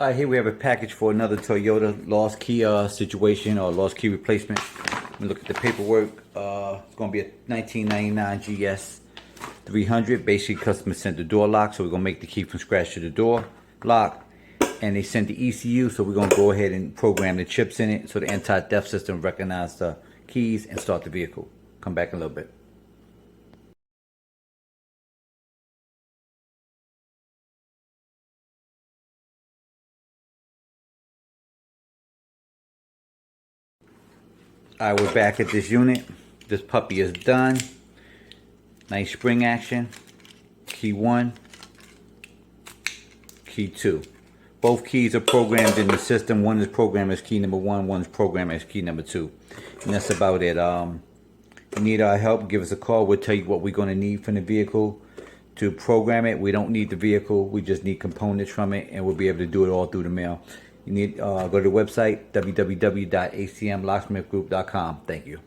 Here we have a package for another Toyota lost key situation or lost key replacement. Look at the paperwork. It's going to be a 1999 GS300. Basically, customer sent the door lock, so we're going to make the key from scratch to the door lock. And they sent the ECU, so we're going to go ahead and program the chips in it so the anti-theft system recognize the keys and start the vehicle. Come back in a little bit. Alright, we're back at this unit. This puppy is done. Nice spring action. Key 1. Key 2. Both keys are programmed in the system. One is programmed as key number 1. One is programmed as key number 2. And that's about it. If you need our help, give us a call. We'll tell you what we're going to need from the vehicle to program it. We don't need the vehicle. We just need components from it. And we'll be able to do it all through the mail. You need go to the website www.acmlocksmithgroup.com. Thank you.